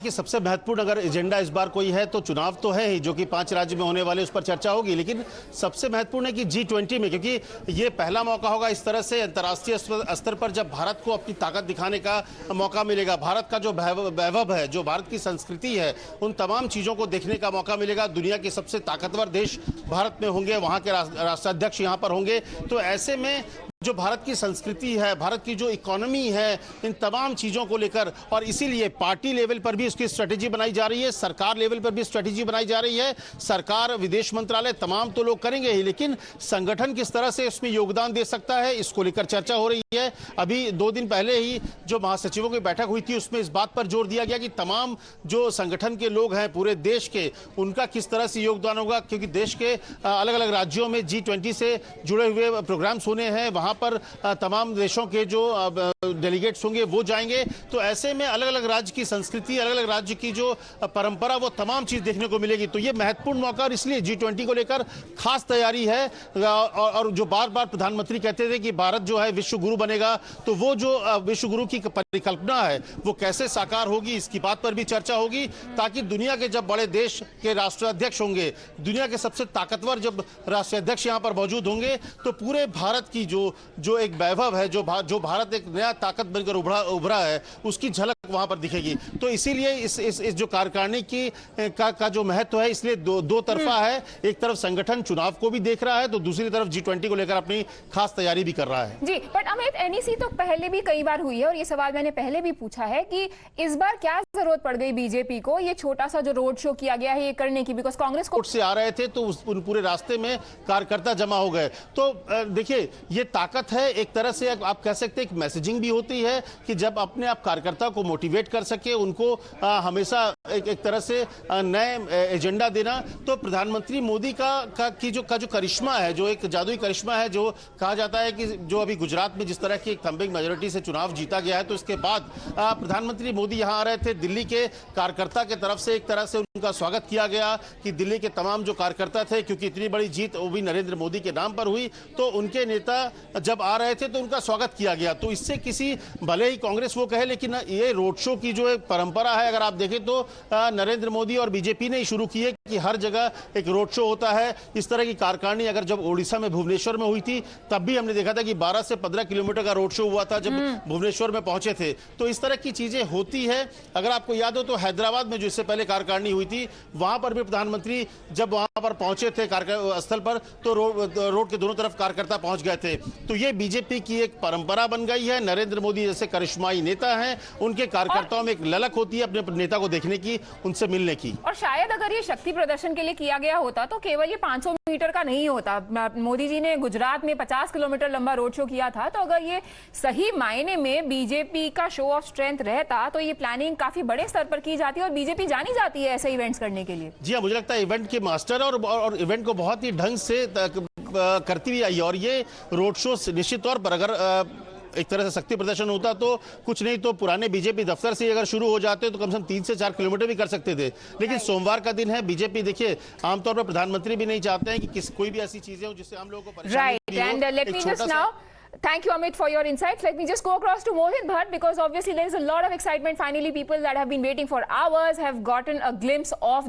कि सबसे महत्वपूर्ण अगर एजेंडा इस बार कोई है तो चुनाव तो है ही, जो कि 5 राज्य में होने वाले, उस पर चर्चा होगी। लेकिन सबसे महत्वपूर्ण है कि G20 में, क्योंकि ये पहला मौका होगा इस तरह से अंतर्राष्ट्रीय स्तर पर जब भारत को अपनी ताकत दिखाने का मौका मिलेगा, भारत का जो वैभव है, जो भारत की संस्कृति है, उन तमाम चीज़ों को देखने का मौका मिलेगा। दुनिया के सबसे ताकतवर देश भारत में होंगे, वहाँ के राष्ट्राध्यक्ष यहाँ पर होंगे। तो ऐसे में जो भारत की संस्कृति है, भारत की जो इकोनॉमी है, इन तमाम चीज़ों को लेकर, और इसीलिए पार्टी लेवल पर भी उसकी स्ट्रेटेजी बनाई जा रही है, सरकार लेवल पर भी स्ट्रेटेजी बनाई जा रही है। सरकार, विदेश मंत्रालय, तमाम तो लोग करेंगे ही, लेकिन संगठन किस तरह से इसमें योगदान दे सकता है, इसको लेकर चर्चा हो रही है। अभी 2 दिन पहले ही जो महासचिवों की बैठक हुई थी, उसमें इस बात पर जोर दिया गया कि तमाम जो संगठन के लोग हैं पूरे देश के, उनका किस तरह से योगदान होगा, क्योंकि देश के अलग अलग राज्यों में G20 से जुड़े हुए प्रोग्राम्स होने हैं, वहाँ पर तमाम देशों के जो डेलीगेट्स होंगे वो जाएंगे। तो ऐसे में अलग अलग राज्य की संस्कृति, अलग अलग राज्य की जो परंपरा, वो तमाम चीज देखने को मिलेगी। तो ये महत्वपूर्ण मौका, और इसलिए G20 को लेकर खास तैयारी है। और जो बार बार प्रधानमंत्री कहते थे कि भारत जो है विश्व गुरु बनेगा, तो वो जो विश्व गुरु की परिकल्पना है वो कैसे साकार होगी, इसकी बात पर भी चर्चा होगी, ताकि दुनिया के जब बड़े देश के राष्ट्राध्यक्ष होंगे, दुनिया के सबसे ताकतवर जब राष्ट्राध्यक्ष यहाँ पर मौजूद होंगे, तो पूरे भारत की जो एक वैभव है, जो भारत एक नया ताकत बनकर उभरा है, उसकी झलक वहां पर दिखेगी। तो इसीलिए इस जो कार्यकारिणी का जो महत्व है, इसलिए दो तरफा है। एक तरफ संगठन चुनाव को भी देख रहा है, तो दूसरी तरफ G20 को लेकर अपनी खास तैयारी भी कर रहा है। जी, बट अमित, एनईसी तो पहले भी कई बार हुई है, और ये सवाल मैंने पहले भी पूछा है कि इस बार क्या जरूरत पड़ गई बीजेपी को ये छोटा सा जो रोड शो किया गया है ये करने की, बिकॉज कांग्रेस को से आ रहे थे तो उन पूरे रास्ते में कार्यकर्ता जमा हो गए। तो देखिए, ये ताकत है एक तरह से, आप कह सकते हैं एक मैसेजिंग भी होती है कि जब अपने आप कार्यकर्ता को मोटिवेट कर सके, उनको हमेशा एक तरह से नए एजेंडा देना। तो प्रधानमंत्री मोदी का जो करिश्मा है, जो एक जादुई करिश्मा है, जो कहा जाता है कि जो अभी गुजरात में जिस तरह की एक थंबिंग मेजोरिटी से चुनाव जीता गया है, तो इसके बाद प्रधानमंत्री मोदी यहां आ रहे थे, दिल्ली के कार्यकर्ता के तरफ से एक तरह से उनका स्वागत किया गया कि दिल्ली के तमाम जो कार्यकर्ता थे, क्योंकि इतनी बड़ी जीत वो भी नरेंद्र मोदी के नाम पर हुई, तो उनके नेता जब आ रहे थे तो उनका स्वागत किया गया। तो इससे किसी, भले ही कांग्रेस वो कहे, लेकिन ये रोड शो की जो एक परंपरा है, अगर आप देखें तो नरेंद्र मोदी और बीजेपी ने शुरू की है कि हर जगह एक रोड शो होता है। इस तरह की कार्यकारिणी अगर जब ओडिशा में भुवनेश्वर में हुई थी, तब भी हमने देखा था कि 12 से 15 किलोमीटर का रोड शो हुआ था जब भुवनेश्वर में पहुंचे थे। तो इस तरह की चीजें होती है। अगर आपको याद हो तो हैदराबाद में जो इससे पहले कार्यकारिणी हुई थी, वहां पर भी प्रधानमंत्री जब वहां पर पहुंचे थे स्थल पर, तो रोड के दोनों तरफ कार्यकर्ता पहुंच गए थे। तो ये बीजेपी की एक परंपरा बन गई है। नरेंद्र मोदी जैसे करिश्माई नेता हैं, उनके कार्यकर्ताओं में एक ललक होती है अपने नेता को देखने की, उनसे मिलने की। और शायद अगर ये शक्ति प्रदर्शन के लिए किया गया होता तो केवल ये 500 मीटर का नहीं होता। मोदी जी ने गुजरात में 50 किलोमीटर लंबा रोड शो किया था। तो अगर ये सही मायने में बीजेपी का शो ऑफ स्ट्रेंथ रहता, तो ये प्लानिंग काफी बड़े स्तर पर की जाती है, और बीजेपी जानी जाती है ऐसे इवेंट्स करने के लिए। जी हाँ, मुझे लगता है इवेंट के मास्टर और इवेंट को बहुत ही ढंग से करती हुई आई है। और ये रोड शो निश्चित तौर पर अगर एक तरह से शक्ति प्रदर्शन होता, तो कुछ नहीं तो पुराने बीजेपी दफ्तर से अगर शुरू हो जाते तो कम से कम 3 से 4 किलोमीटर भी कर सकते थे। लेकिन सोमवार का दिन है, बीजेपी देखिए आमतौर पर प्रधानमंत्री भी नहीं चाहते हैं कि कोई भी ऐसी चीजें हो जिससे हम लोगों को परेशानी हो। Right, and let me just now thank you, Amit, for your insights. Let me just go across to Mohit Bhatt, because obviously there is a lot of excitement. Finally, people that have been waiting for hours have gotten a glimpse of the